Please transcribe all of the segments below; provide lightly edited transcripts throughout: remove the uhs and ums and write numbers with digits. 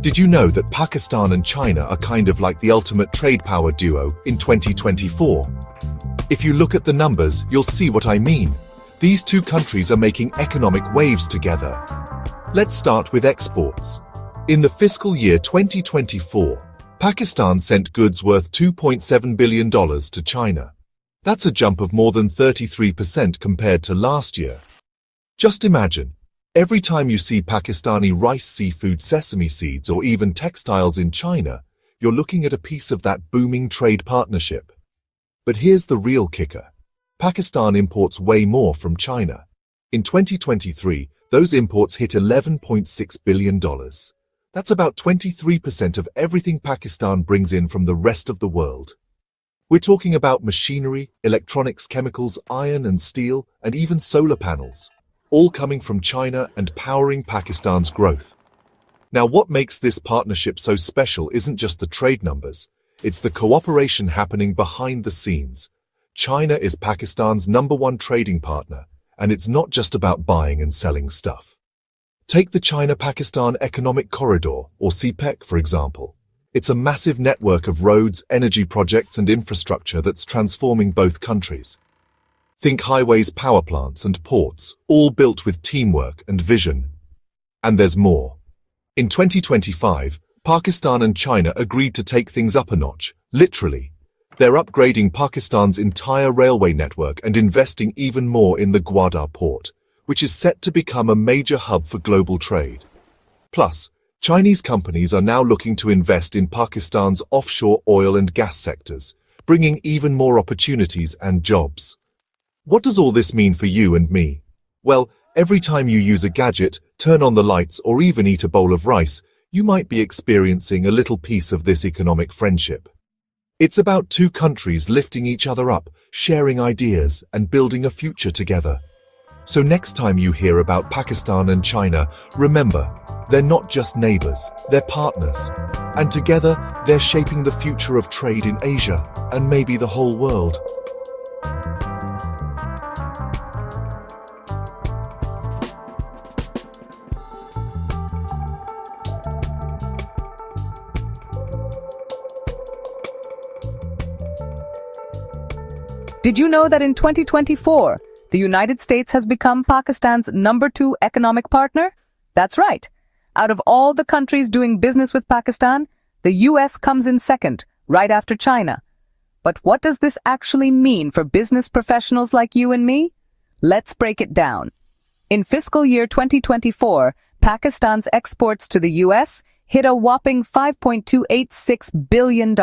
Did you know that Pakistan and China are kind of like the ultimate trade power duo in 2024? If you look at the numbers, you'll see what I mean. These two countries are making economic waves together. Let's start with exports. In the fiscal year 2024, Pakistan sent goods worth $2.7 billion to China. That's a jump of more than 33% compared to last year. Just imagine, every time you see Pakistani rice, seafood, sesame seeds, or even textiles in China, you're looking at a piece of that booming trade partnership. But here's the real kicker. Pakistan imports way more from China. In 2023, those imports hit $11.6 billion. That's about 23% of everything Pakistan brings in from the rest of the world. We're talking about machinery, electronics, chemicals, iron and steel, and even solar panels, all coming from China and powering Pakistan's growth. Now, what makes this partnership so special isn't just the trade numbers, it's the cooperation happening behind the scenes. China is Pakistan's #1 trading partner, and it's not just about buying and selling stuff. Take the China-Pakistan Economic Corridor, or CPEC, for example. It's a massive network of roads, energy projects, and infrastructure that's transforming both countries. Think highways, power plants, and ports, all built with teamwork and vision. And there's more. In 2025, Pakistan and China agreed to take things up a notch, literally. They're upgrading Pakistan's entire railway network and investing even more in the Gwadar port, which is set to become a major hub for global trade. Plus, Chinese companies are now looking to invest in Pakistan's offshore oil and gas sectors, bringing even more opportunities and jobs. What does all this mean for you and me? Well, every time you use a gadget, turn on the lights, or even eat a bowl of rice, you might be experiencing a little piece of this economic friendship. It's about two countries lifting each other up, sharing ideas, and building a future together. So next time you hear about Pakistan and China, remember, they're not just neighbors, they're partners. And together, they're shaping the future of trade in Asia, and maybe the whole world. Did you know that in 2024, the United States has become Pakistan's #2 economic partner? That's right. Out of all the countries doing business with Pakistan, the US comes in second, right after China. But what does this actually mean for business professionals like you and me? Let's break it down. In fiscal year 2024, Pakistan's exports to the US hit a whopping $5.286 billion.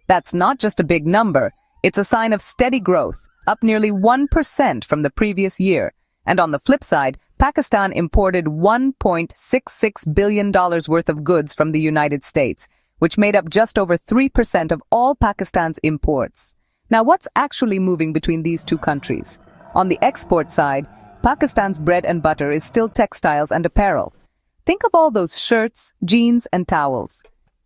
That's not just a big number. It's a sign of steady growth, up nearly 1% from the previous year. And on the flip side, Pakistan imported $1.66 billion worth of goods from the United States, which made up just over 3% of all Pakistan's imports. Now, what's actually moving between these two countries? On the export side, Pakistan's bread and butter is still textiles and apparel. Think of all those shirts, jeans, and towels.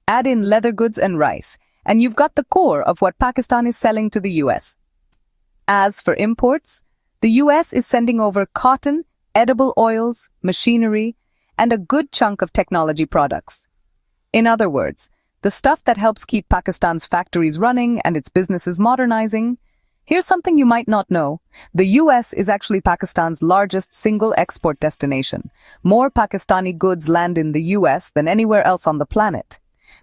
Add in leather goods and rice, and you've got the core of what Pakistan is selling to the US. As for imports, the US is sending over cotton, edible oils, machinery, and a good chunk of technology products. In other words, the stuff that helps keep Pakistan's factories running and its businesses modernizing. Here's something you might not know. The US is actually Pakistan's largest single export destination. More Pakistani goods land in the US than anywhere else on the planet.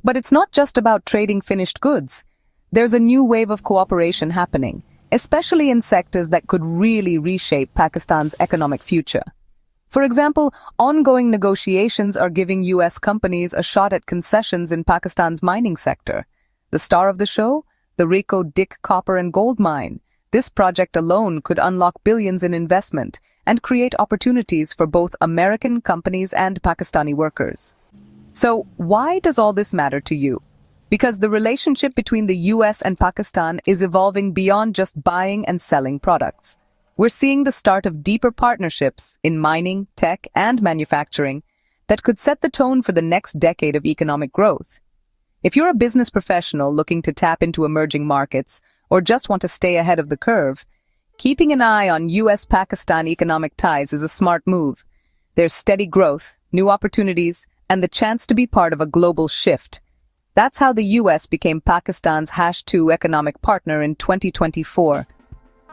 But it's not just about trading finished goods. There's a new wave of cooperation happening, especially in sectors that could really reshape Pakistan's economic future. For example, ongoing negotiations are giving US companies a shot at concessions in Pakistan's mining sector. The star of the show? The Reko Diq copper and gold mine. This project alone could unlock billions in investment and create opportunities for both American companies and Pakistani workers. So, why does all this matter to you? Because the relationship between the US and Pakistan is evolving beyond just buying and selling products. We're seeing the start of deeper partnerships in mining, tech, and manufacturing that could set the tone for the next decade of economic growth. If you're a business professional looking to tap into emerging markets or just want to stay ahead of the curve, keeping an eye on US-Pakistan economic ties is a smart move. There's steady growth, new opportunities, and the chance to be part of a global shift. That's how the US became Pakistan's #2 economic partner in 2024.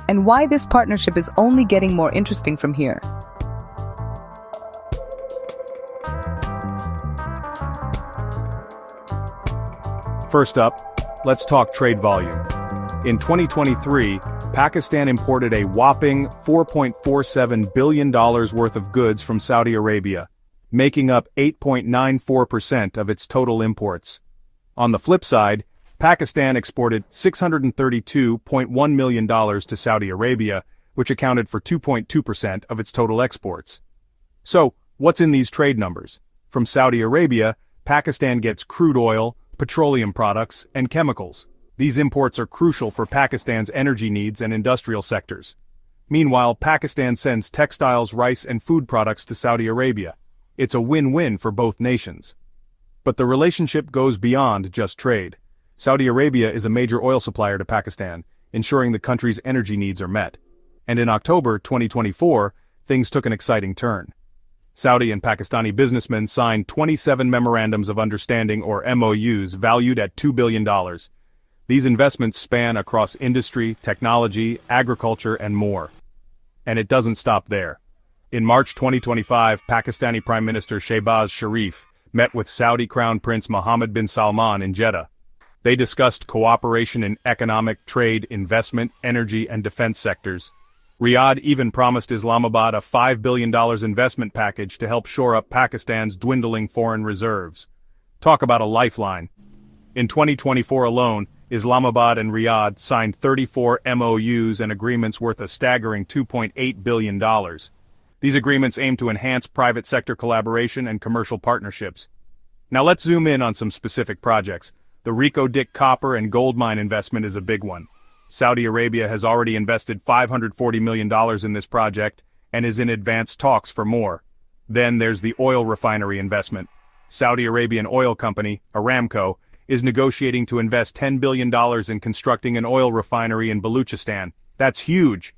And why this partnership is only getting more interesting from here. First up, let's talk trade volume. In 2023, Pakistan imported a whopping $4.47 billion worth of goods from Saudi Arabia, making up 8.94% of its total imports. On the flip side, Pakistan exported $632.1 million to Saudi Arabia, which accounted for 2.2% of its total exports. So, what's in these trade numbers? From Saudi Arabia, Pakistan gets crude oil, petroleum products, and chemicals. These imports are crucial for Pakistan's energy needs and industrial sectors. Meanwhile, Pakistan sends textiles, rice, and food products to Saudi Arabia. It's a win-win for both nations. But the relationship goes beyond just trade. Saudi Arabia is a major oil supplier to Pakistan, ensuring the country's energy needs are met. And in October 2024, things took an exciting turn. Saudi and Pakistani businessmen signed 27 Memorandums of Understanding or MOUs valued at $2 billion. These investments span across industry, technology, agriculture, and more. And it doesn't stop there. In March 2025, Pakistani Prime Minister Shehbaz Sharif met with Saudi Crown Prince Mohammed bin Salman in Jeddah. They discussed cooperation in economic, trade, investment, energy, and defense sectors. Riyadh even promised Islamabad a $5 billion investment package to help shore up Pakistan's dwindling foreign reserves. Talk about a lifeline. In 2024 alone, Islamabad and Riyadh signed 34 MOUs and agreements worth a staggering $2.8 billion. These agreements aim to enhance private sector collaboration and commercial partnerships. Now let's zoom in on some specific projects. The Reko Diq copper and gold mine investment is a big one. Saudi Arabia has already invested $540 million in this project and is in advanced talks for more. Then there's the oil refinery investment. Saudi Arabian oil company, Aramco, is negotiating to invest $10 billion in constructing an oil refinery in Baluchistan. That's huge.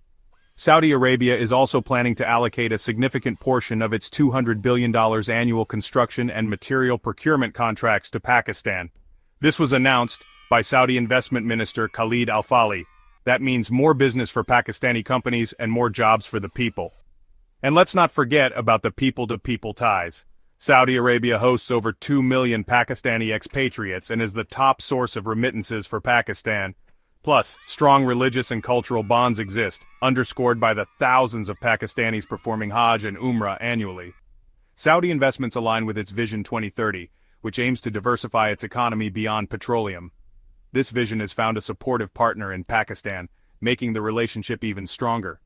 Saudi Arabia is also planning to allocate a significant portion of its $200 billion annual construction and material procurement contracts to Pakistan. This was announced by Saudi Investment Minister Khalid Al-Falih. That means more business for Pakistani companies and more jobs for the people. And let's not forget about the people-to-people ties. Saudi Arabia hosts over 2 million Pakistani expatriates and is the top source of remittances for Pakistan. Plus, strong religious and cultural bonds exist, underscored by the thousands of Pakistanis performing Hajj and Umrah annually. Saudi investments align with its Vision 2030, which aims to diversify its economy beyond petroleum. This vision has found a supportive partner in Pakistan, making the relationship even stronger.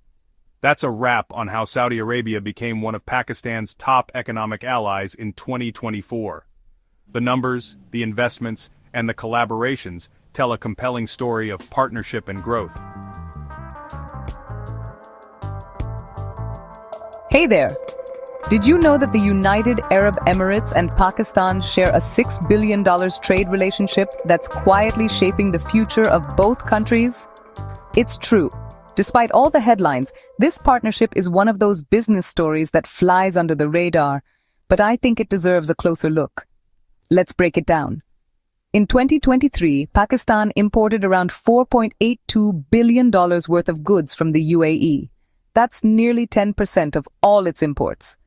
That's a wrap on how Saudi Arabia became one of Pakistan's top economic allies in 2024. The numbers, the investments, and the collaborations tell a compelling story of partnership and growth. Hey there! Did you know that the United Arab Emirates and Pakistan share a $6 billion trade relationship that's quietly shaping the future of both countries? It's true. Despite all the headlines, this partnership is one of those business stories that flies under the radar, but I think it deserves a closer look. Let's break it down. In 2023, Pakistan imported around $4.82 billion worth of goods from the UAE. That's nearly 10% of all its imports.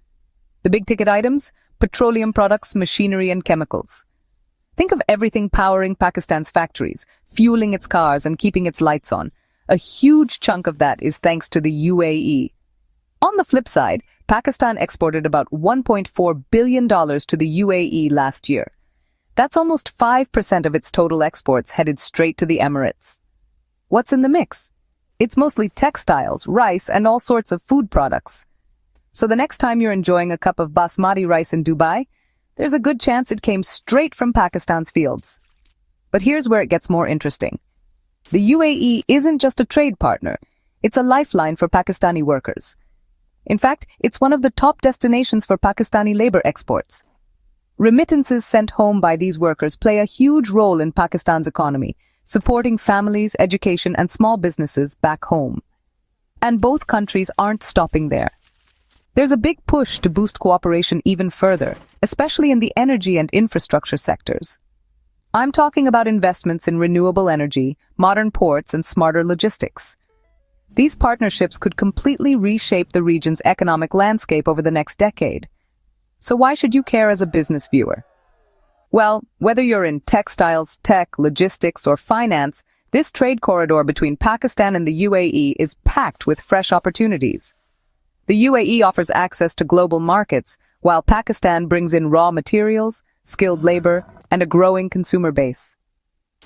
The big-ticket items? Petroleum products, machinery, and chemicals. Think of everything powering Pakistan's factories, fueling its cars, and keeping its lights on. A huge chunk of that is thanks to the UAE. On the flip side, Pakistan exported about $1.4 billion to the UAE last year. That's almost 5% of its total exports headed straight to the Emirates. What's in the mix? It's mostly textiles, rice, and all sorts of food products. So the next time you're enjoying a cup of basmati rice in Dubai, there's a good chance it came straight from Pakistan's fields. But here's where it gets more interesting. The UAE isn't just a trade partner, it's a lifeline for Pakistani workers. In fact, it's one of the top destinations for Pakistani labor exports. Remittances sent home by these workers play a huge role in Pakistan's economy, supporting families, education, and small businesses back home. And both countries aren't stopping there. There's a big push to boost cooperation even further, especially in the energy and infrastructure sectors. I'm talking about investments in renewable energy, modern ports, and smarter logistics. These partnerships could completely reshape the region's economic landscape over the next decade. So why should you care as a business viewer? Well, whether you're in textiles, tech, logistics, or finance, this trade corridor between Pakistan and the UAE is packed with fresh opportunities. The UAE offers access to global markets, while Pakistan brings in raw materials, skilled labor, and a growing consumer base.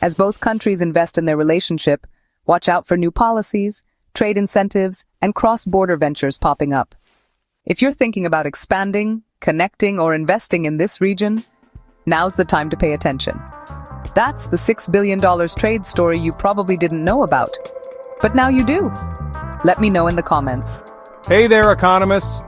As both countries invest in their relationship, watch out for new policies, trade incentives, and cross-border ventures popping up. If you're thinking about expanding, connecting, or investing in this region, now's the time to pay attention. That's the $6 billion trade story you probably didn't know about. But now you do. Let me know in the comments. Hey there, economists!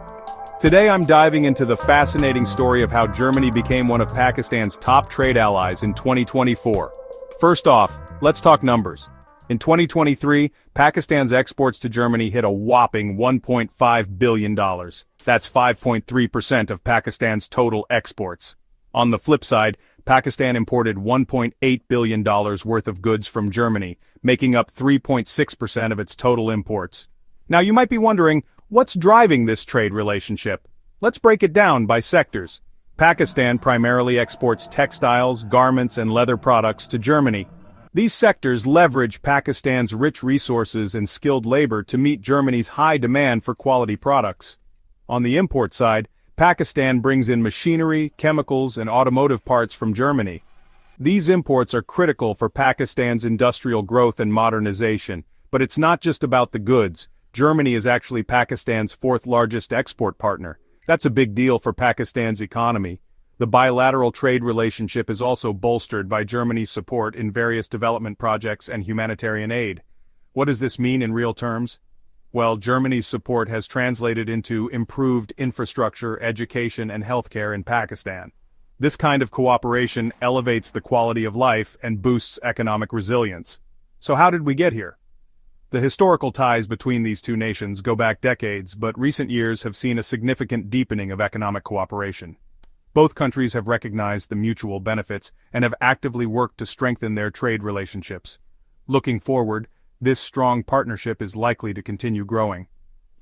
Today I'm diving into the fascinating story of how Germany became one of Pakistan's top trade allies in 2024. First off, let's talk numbers. In 2023, Pakistan's exports to Germany hit a whopping $1.5 billion. That's 5.3% of Pakistan's total exports. On the flip side, Pakistan imported $1.8 billion worth of goods from Germany, making up 3.6% of its total imports. Now you might be wondering, what's driving this trade relationship? Let's break it down by sectors. Pakistan primarily exports textiles, garments, and leather products to Germany. These sectors leverage Pakistan's rich resources and skilled labor to meet Germany's high demand for quality products. On the import side, Pakistan brings in machinery, chemicals, and automotive parts from Germany. These imports are critical for Pakistan's industrial growth and modernization, but it's not just about the goods. Germany is actually Pakistan's fourth largest export partner. That's a big deal for Pakistan's economy. The bilateral trade relationship is also bolstered by Germany's support in various development projects and humanitarian aid. What does this mean in real terms? Well, Germany's support has translated into improved infrastructure, education, and healthcare in Pakistan. This kind of cooperation elevates the quality of life and boosts economic resilience. So how did we get here? The historical ties between these two nations go back decades, but recent years have seen a significant deepening of economic cooperation. Both countries have recognized the mutual benefits and have actively worked to strengthen their trade relationships. Looking forward, this strong partnership is likely to continue growing.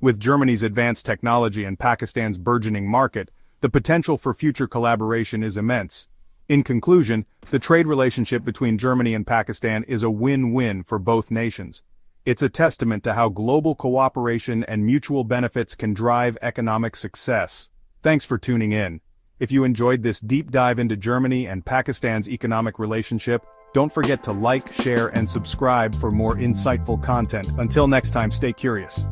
With Germany's advanced technology and Pakistan's burgeoning market, the potential for future collaboration is immense. In conclusion, the trade relationship between Germany and Pakistan is a win-win for both nations. It's a testament to how global cooperation and mutual benefits can drive economic success. Thanks for tuning in. If you enjoyed this deep dive into Germany and Pakistan's economic relationship, don't forget to like, share, and subscribe for more insightful content. Until next time, stay curious.